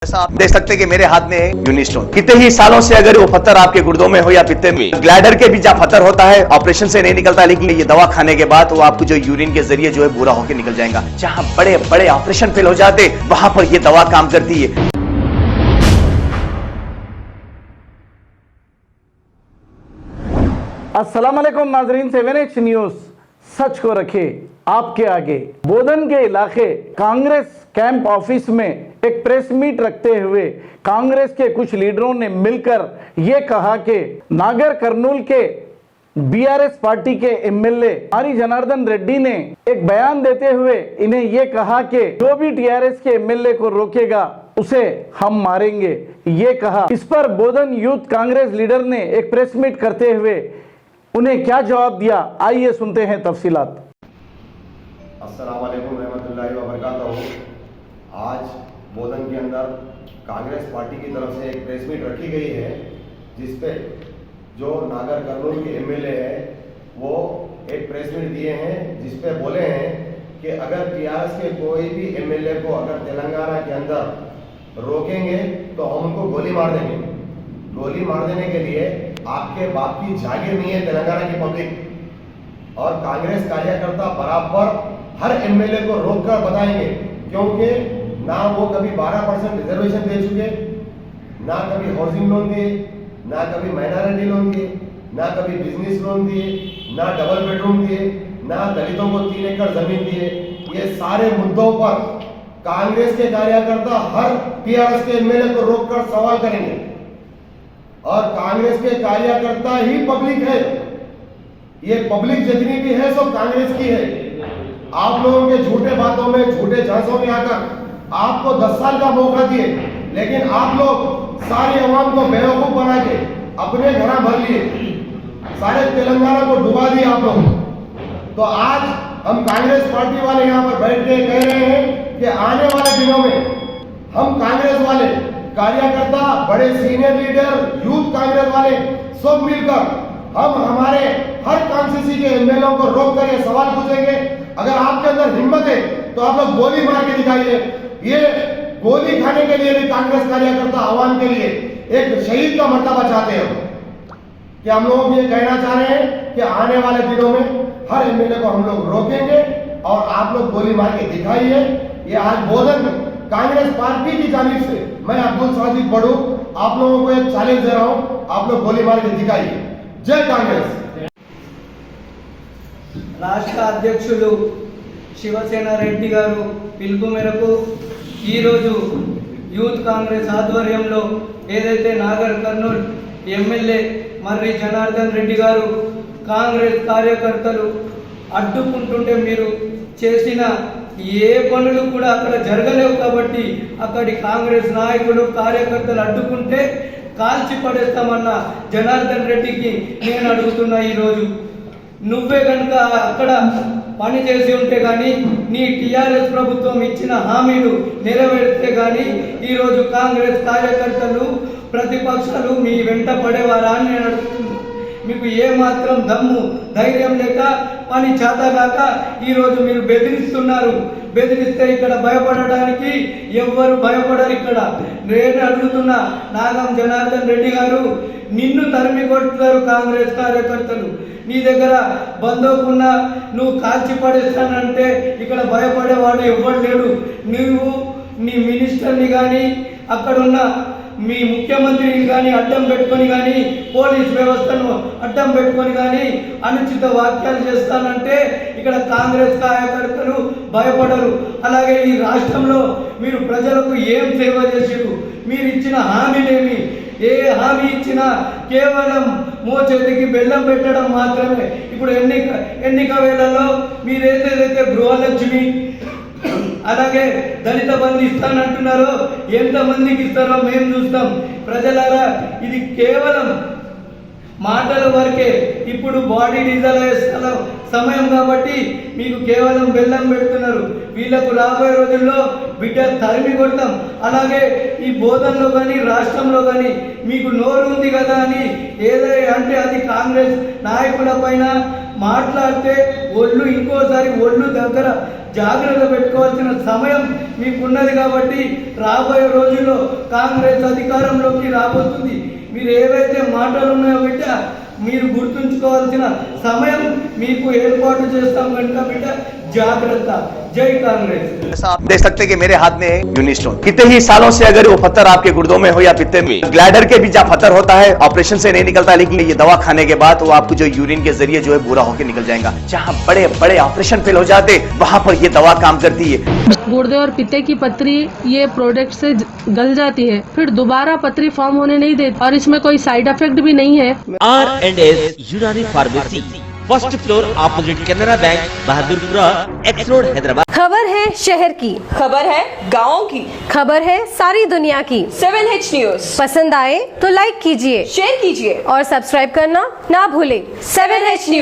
ऐसा आप देख सकते हैं कि मेरे हाथ में है यूनिस्टोन। कितने ही सालों से अगर वो पत्थर आपके गुर्दों में हो या पित्ते में, ग्लैडर के भी जहाँ पत्थर होता है ऑपरेशन से नहीं निकलता, लेकिन ये दवा खाने के बाद वो आपको जो यूरिन के जरिए जो है पूरा होकर निकल जाएगा। जहाँ बड़े बड़े ऑपरेशन फेल हो जाते वहां पर ये दवा काम करती है। अस्सलाम वालेकुम नाजरीन, 7H न्यूज सच को रखे आपके आगे। बोधन के इलाके कांग्रेस कैंप ऑफिस में एक प्रेस मीट रखते हुए कांग्रेस के कुछ लीडरों ने मिलकर यह कहा कि नागर कर्नूल के बीआरएस पार्टी के एमएलए आरी जनार्दन रेड्डी ने एक बयान देते हुए इन्हें यह कहा कि जो भी टीआरएस के एमएलए को रोकेगा उसे हम मारेंगे, ये कहा। इस पर बोधन यूथ कांग्रेस लीडर ने एक प्रेस मीट करते हुए उन्हें क्या जवाब दिया, आइए सुनते हैं तफसीलात। अस्सलाम वालेकुम रहमतुल्लाहि व बरकातहू। आज बोधन के अंदर कांग्रेस पार्टी की तरफ से एक प्रेस मीट रखी गई है, जिसपे जो नागर कर्नूल के एमएलए है वो एक प्रेस मीट दिए हैं, जिसपे बोले हैं कि अगर टीआरएस के कोई भी एमएलए को अगर तेलंगाना के अंदर रोकेंगे तो हम उनको गोली मार देंगे। गोली मार देने के लिए आपके बाप की जागीर नहीं है तेलंगाना की पब्लिक। और कांग्रेस कार्यकर्ता बराबर हर एमएलए को रोककर बताएंगे, क्योंकि ना वो कभी 12% रिजर्वेशन दे चुके, ना कभी हाउसिंग लोन दिए, ना कभी माइनॉरिटी लोन दिए, ना कभी बिजनेस लोन दिए, ना डबल बेडरूम दिए, ना दलितों को 3 एकड़ जमीन दिए। ये सारे मुद्दों पर कांग्रेस के कार्यकर्ता हर टीआरएस के एमएलए को रोककर सवाल करेंगे। और कांग्रेस के कार्यकर्ता ही पब्लिक है, ये पब्लिक जितनी भी है सब कांग्रेस की है। आप लोगों के झूठे बातों में, झूठे झांसों में आकर आपको 10 साल का मौका दिए, लेकिन आप लोग सारी अवाम को बेवकूफ बना के अपने घर भर लिए, सारे तेलंगाना को डुबा दिए आप लोग। तो आज हम कांग्रेस पार्टी वाले यहाँ पर बैठ के कह रहे हैं कि आने वाले दिनों में हम कांग्रेस वाले कार्यकर्ता, बड़े सीनियर लीडर, यूथ कांग्रेस वाले सब मिलकर हम हमारे हर कॉन्स्टिट्यूंसी के एमएलए को रोक कर ये सवाल पूछेंगे। अगर आपके अंदर हिम्मत है तो आप लोग गोली मार के दिखाइए। ये गोली खाने के लिए भी कांग्रेस कार्यकर्ता आवाम के लिए एक शहीद का मर्तबा चाहते हैं। कि हम लोग ये कहना चाह रहे हैं कि आने वाले दिनों में हर एमएलए को हम लोग रोकेंगे और आप लोग गोली मार के दिखाइए। ये आज बोधन कांग्रेस पार्टी की जानिब से मैं अब्दुल साजिद बड़ू आप लोगों को एक चैलेंज दे रहा हूं, आप लोग गोली मार के दिखाइए। जय कांग्रेस। రాష్ట్ర అధ్యక్షులు శివసేన రెడ్డి గారు పిలుపు మేరకు ఈరోజు యూత్ కాంగ్రెస్ ఆధ్వర్యంలో ఏదైతే నాగర్ కర్నూల్ ఎమ్మెల్యే మర్రి జనార్దన్ రెడ్డి గారు కాంగ్రెస్ కార్యకర్తలు అడ్డుకుంటుంటే మీరు చేసిన ఏ పనులు కూడా అక్కడ జరగలేవు, కాబట్టి అక్కడి కాంగ్రెస్ నాయకులు కార్యకర్తలు అడ్డుకుంటే కాల్చి పడేస్తామన్న జనార్దన్ రెడ్డికి నేను అడుగుతున్నా, ఈరోజు నువ్వే కనుక అక్కడ పని చేసి ఉంటే కానీ, నీ టీఆర్ఎస్ ప్రభుత్వం ఇచ్చిన హామీలు నెరవేరితే కానీ ఈరోజు కాంగ్రెస్ కార్యకర్తలు, ప్రతిపక్షాలు మీ వెంట పడేవారా అని నేను అడుగుతున్నా. మీకు ఏమాత్రం దమ్ము ధైర్యం లేక, పని చేతగాక ఈరోజు మీరు బెదిరిస్తున్నారు. బెదిరిస్తే ఇక్కడ భయపడడానికి ఎవ్వరు భయపడరు. ఇక్కడ నేను అడుగుతున్నా, నాగం జనార్దన్ రెడ్డి గారు, నిన్ను తరిమి కొడుతున్నారు కాంగ్రెస్ కార్యకర్తలు. నీ దగ్గర బందోకున్నా నువ్వు కాల్చి పడేస్తానంటే ఇక్కడ భయపడేవాడు ఎవ్వడు లేడు. నువ్వు నీ మినిస్టర్ని కానీ, అక్కడున్న మీ ముఖ్యమంత్రిని కానీ అడ్డం పెట్టుకొని కానీ, పోలీస్ వ్యవస్థను అడ్డం పెట్టుకొని కానీ అనుచిత వాక్యాలు చేస్తానంటే ఇక్కడ కాంగ్రెస్ కార్యకర్తలు భయపడరు. అలాగే ఈ రాష్ట్రంలో మీరు ప్రజలకు ఏం సేవ చేసారు? మీరు ఇచ్చిన హామీలేమి? ఏ హామీ ఇచ్చినా కేవలం మోచేతికి బెల్లం పెట్టడం మాత్రమే. ఇప్పుడు ఎన్నిక వేళల్లో మీరు ఏదైతే గృహలక్ష్మి, అలాగే దళిత బంధు ఇస్తానంటున్నారో ఎంతమందికి ఇస్తారో మేము చూస్తాం. ప్రజలారా, ఇది కేవలం మాటల వరకే. ఇప్పుడు బాడీ డీజల్ సమయం కాబట్టి మీకు కేవలం బెల్లం పెడుతున్నారు. వీళ్ళకు రాబోయే రోజుల్లో బిడ్డ తరిమి కొడతాం. అలాగే ఈ బోధనలో కానీ, రాష్ట్రంలో కానీ మీకు నోరు ఉంది కదా అని ఏదైనా అంటే అది కాంగ్రెస్ నాయకుల పైన, మాట్లాడితే ఒళ్ళు ఇంకోసారి ఒళ్ళు దగ్గర జాగ్రత్త పెట్టుకోవాల్సిన సమయం మీకున్నది కాబట్టి రాబోయే రోజుల్లో కాంగ్రెస్ అధికారంలోకి రాబోతుంది. మీరు ఏవైతే మాటలు ఉన్నాయో బిడ్డ మీరు గుర్తుంచుకోవాల్సిన సమయం మీకు ఏర్పాటు చేస్తాం కనుక బిడ్డ जागृता जय कांग्रेस। आप देख सकते हैं कि मेरे हाथ में यूनिस्टोन कितने ही सालों से अगर वो पत्थर आपके गुर्दों में हो या पित्ते में, ग्लैडर के भी जहाँ पत्थर होता है ऑपरेशन से नहीं निकलता, लेकिन ये दवा खाने के बाद वो आपको जो यूरिन के जरिए जो है पूरा होकर निकल जाएगा। जहाँ बड़े बड़े ऑपरेशन फेल हो जाते वहां पर ये दवा काम करती है। गुर्दे और पित्ते की पथरी ये प्रोडक्ट से गल जाती है, फिर दोबारा पथरी फॉर्म होने नहीं देती और इसमें कोई साइड इफेक्ट भी नहीं है। R&S यूनानी pharmacy, first floor opposite Canara bank, Bahadurpura, x road, Hyderabad. खबर है शहर की, खबर है गाँव की, खबर है सारी दुनिया की। 7H न्यूज पसंद आए तो लाइक कीजिए, शेयर कीजिए और सब्सक्राइब करना ना भूले। 7H news.